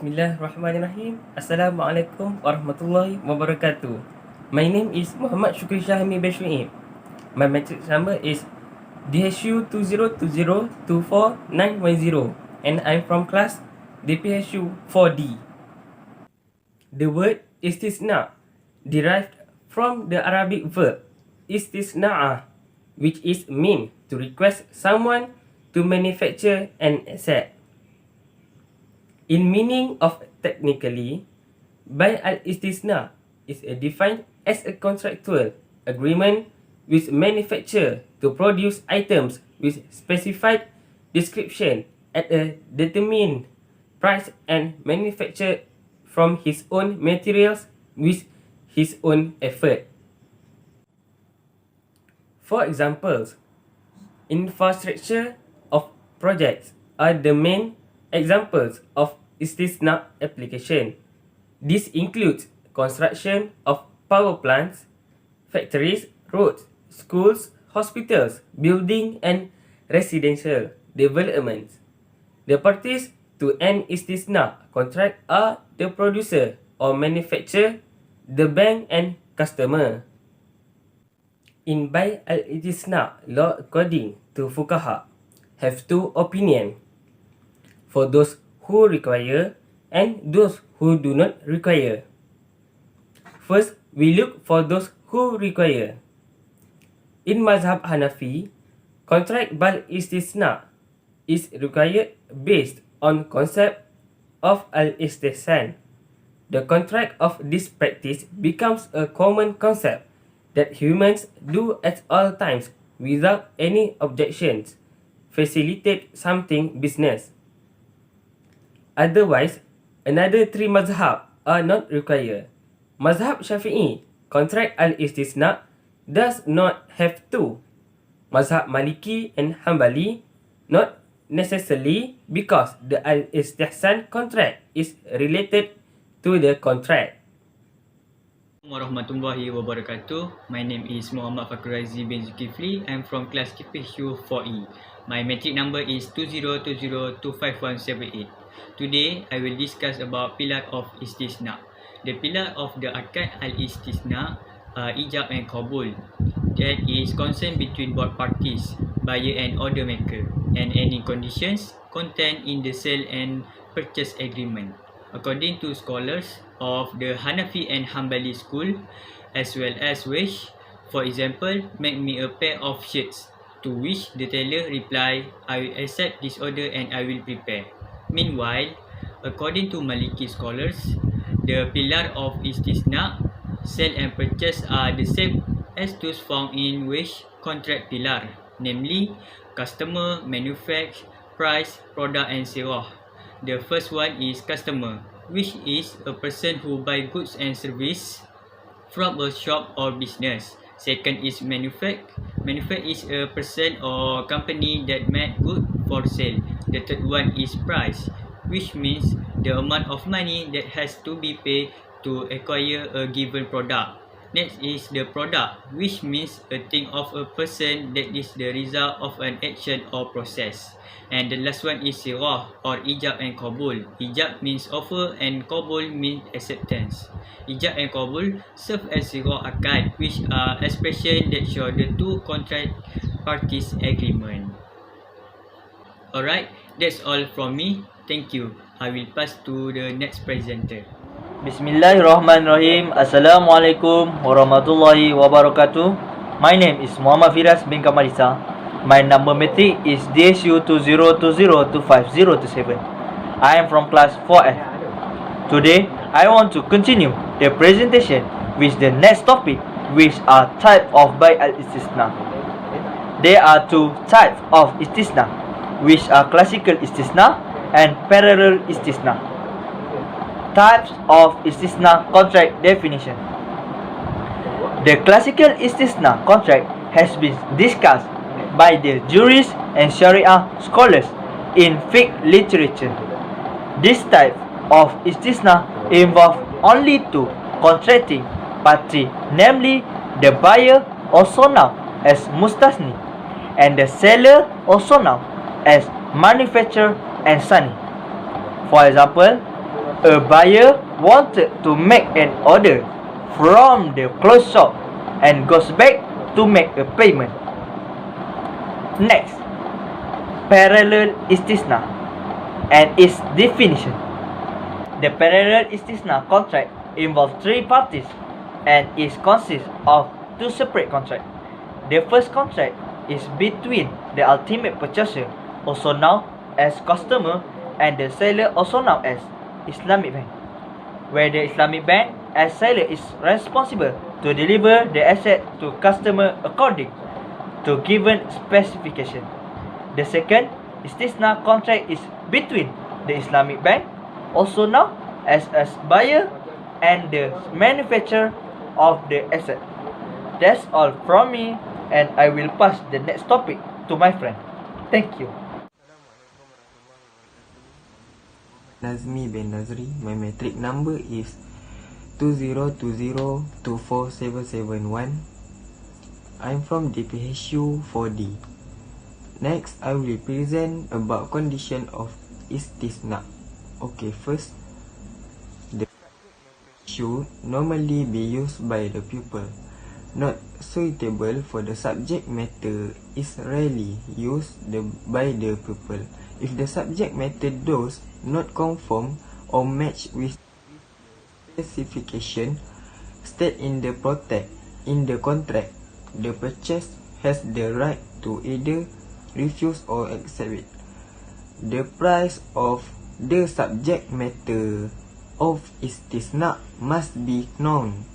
Bismillahirrahmanirrahim. Assalamualaikum warahmatullahi wabarakatuh. My name is Muhammad Shukri Syahmi bin Shuib. My matrix number is DHU2020249110 and I'm from class DPHU 4D. The word istisna derived from the Arabic verb istisna'a, which is mean to request someone to manufacture an asset. In meaning of technically, by Al-Istisna is defined as a contractual agreement with manufacturer to produce items with specified description at a determined price and manufacture from his own materials with his own effort. For examples, infrastructure of projects are the main examples of istisna application. This includes construction of power plants, factories, roads, schools, hospitals, building and residential developments. The parties to an istisna contract are the producer or manufacturer, the bank and customer. In by al-istisna law, according to fuqaha, have two opinions. For those who require and those who do not require. First, we look for those who require. In Mazhab Hanafi, contract bil istisna is required based on concept of al-istihsan. The contract of this practice becomes a common concept that humans do at all times without any objections, facilitate something business. Otherwise, another three mazhab are not required. Mazhab Syafi'i, contract al-istisna does not have to. Mazhab Maliki and Hanbali, not necessarily, because the al-istihsan contract is related to the contract. Warahmatullahi wabarakatuh. My name is Muhammad Fakrurazi bin Zulkifli. I'm from class KPHU 4E. My matric number is 2020255178. Today, I will discuss about pillar of istisna. The pillar of the akad al-istisna are ijab and qabul. That is concern between both parties, buyer and order maker, and any conditions contained in the sale and purchase agreement. According to scholars of the Hanafi and Hanbali school, as well as wish, for example, make me a pair of shirts, to which the tailor reply, I will accept this order and I will prepare. Meanwhile, according to Maliki scholars, the pillar of istisna, sale and purchase are the same as those found in wish contract pillar, namely customer, manufacture, price, product and sirah. The first one is customer, which is a person who buy goods and service from a shop or business. Second is manufacture. Manufacture is a person or company that make good for sale. The third one is price, which means the amount of money that has to be paid to acquire a given product. Next is the product, which means a thing of a person that is the result of an action or process. And the last one is sirah or ijab and qabul. Ijab means offer and qabul means acceptance. Ijab and qabul serve as sirah akad, which are expression that show the two contract parties agreement. Alright, that's all from me. Thank you. I will pass to the next presenter. Bismillahirrahmanirrahim. Assalamualaikum warahmatullahi wabarakatuh. My name is Muhammad Firas bin Kamalisa. My number matric is DSU20202502 I am from class 4F. Today, I want to continue the presentation with the next topic, which are type of by al-istisna. There are two types of istisna, which are classical istisna and parallel istisna. Types of istisna contract definition. The classical istisna contract has been discussed by the jurists and Sharia scholars in fiqh literature. This type of istisna involves only two contracting parties, namely the buyer, also known as mustasni, and the seller, also known as manufacturer and sani. For example, A buyer wanted to make an order from the closed shop and goes back to make a payment. Next, parallel istisna and its definition. The parallel istisna contract involves three parties and it consists of two separate contracts. The first contract is between the ultimate purchaser, also known as customer, and the seller, also known as Islamic bank, where the Islamic bank as seller is responsible to deliver the asset to customer according to given specification. The second istisna contract is between the Islamic bank, also known as buyer, and the manufacturer of the asset. That's all from me, and I will pass the next topic to my friend. Thank you. Nazmi bin Nazri. My metric number is 2020247771. I'm from DPHU 4D. Next, I will present about condition of istisna. Okay, first, the should normally be used by the pupil. Not suitable for the subject matter is rarely used by the pupil. If the subject matter does not conform or match with specification state in the contract, the purchase has the right to either refuse or accept it. The price of the subject matter of istisna must be known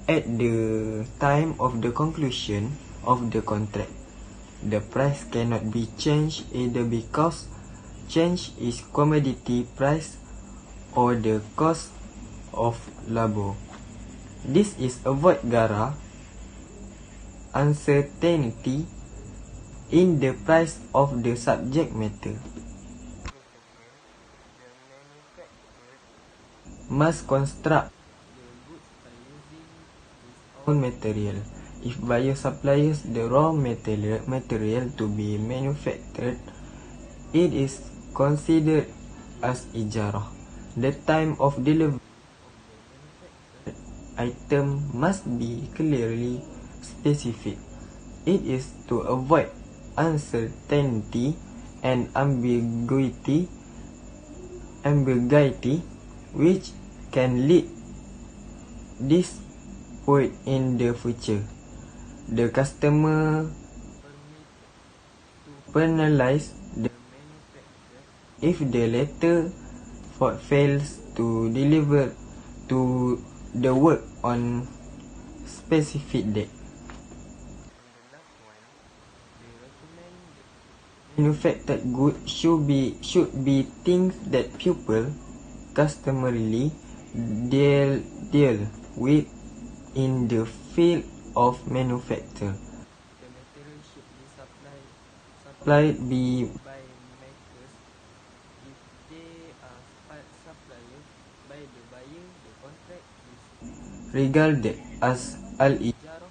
at the time of the conclusion of the contract. The price cannot be changed either because change is commodity price or the cost of labor. This is avoid gara, uncertainty in the price of the subject matter. Must construct own material. If buyer supplies the raw material to be manufactured, it is considered as ijarah. The time of delivery item must be clearly specific. It is to avoid uncertainty and ambiguity which can lead dispute in the future. The customer penalize the manufacturer if the latter fails to deliver to the work on specific date. Manufactured goods should be things that people customarily deal with in the field of manufacture. The material should be supplied by makers. If they are supplied by the buyer, the contract is regarded as al-ijarah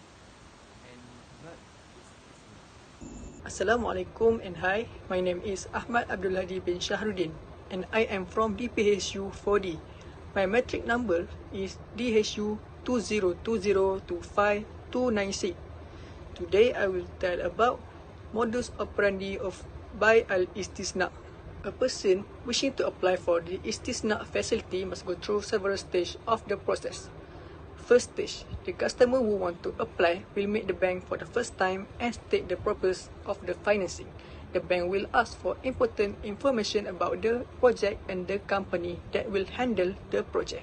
and not istisna. Assalamualaikum and hi, my name is Ahmad Abdul Hadi bin Shahruddin and I am from DPHU 4D. My metric number is DHU 20202529C. Today I will tell about modus operandi of buy al-istisna. A person wishing to apply for the istisna facility must go through several stages of the process. First stage, the customer who want to apply will meet the bank for the first time and state the purpose of the financing. The bank will ask for important information about the project and the company that will handle the project.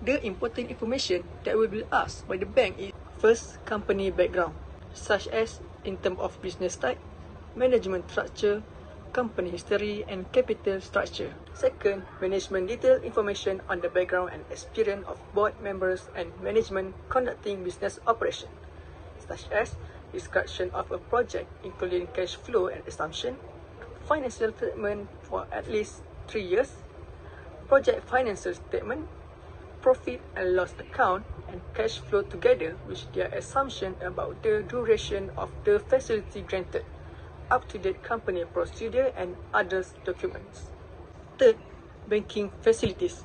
The important information that will be asked by the bank is first, company background, such as in terms of business type, management structure, company history and capital structure. Second, management detailed information on the background and experience of board members and management conducting business operation, such as description of a project including cash flow and assumption, financial statement for at least 3 years, project financial statement, profit and loss account and cash flow together with their assumption about the duration of the facility granted, up-to-date company procedure and other documents. Third, banking facilities.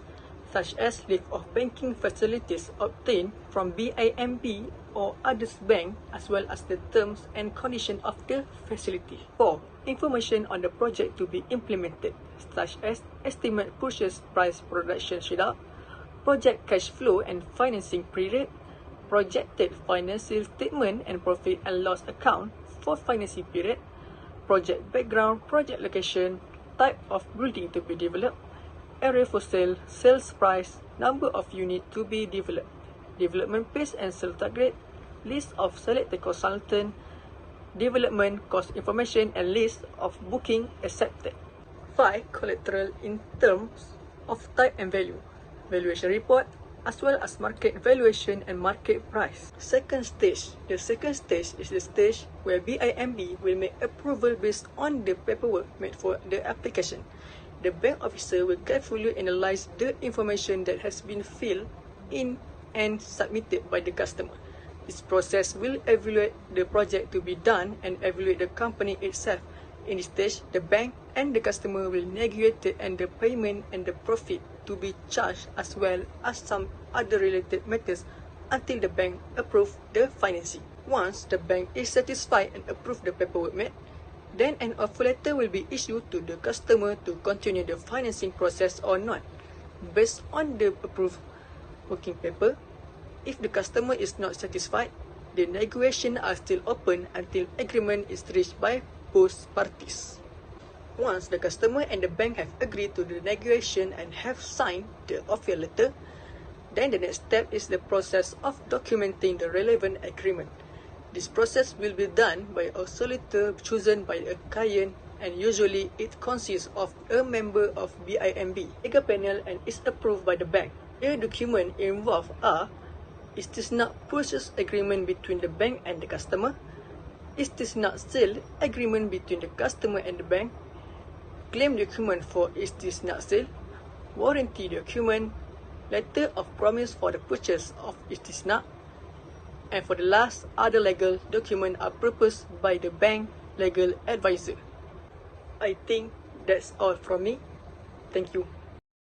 such as list of banking facilities obtained from BIMB or others bank, as well as the terms and conditions of the facility. 4. Information on the project to be implemented, such as estimate purchase price, production schedule, project cash flow and financing period, projected financial statement and profit and loss account for financing period, project background, project location, type of building to be developed, area for sale, sales price, number of units to be developed, development pace and sales target, list of selected consultant, development cost information and list of booking accepted. 5. Collateral in terms of type and value, valuation report, as well as market valuation and market price. Second stage. The second stage is the stage where BIMB will make approval based on the paperwork made for the application. The bank officer will carefully analyze the information that has been filled in and submitted by the customer. This process will evaluate the project to be done and evaluate the company itself. In this stage, the bank and the customer will negotiate and the payment and the profit to be charged, as well as some other related matters, until the bank approve the financing. Once the bank is satisfied and approve the paperwork made, then an offer letter will be issued to the customer to continue the financing process or not. Based on the approved working paper, if the customer is not satisfied, the negotiations are still open until agreement is reached by both parties. Once the customer and the bank have agreed to the negotiation and have signed the offer letter, then the next step is the process of documenting the relevant agreement. This process will be done by a solicitor chosen by a client, and usually it consists of a member of BIMB, legal panel, and is approved by the bank. The documents involved are Istisna purchase agreement between the bank and the customer, Istisna sale agreement between the customer and the bank, claim document for Istisna sale, warranty document, letter of promise for the purchase of Istisna, and for the last, other legal documents are proposed by the bank legal advisor. I think that's all from me. Thank you.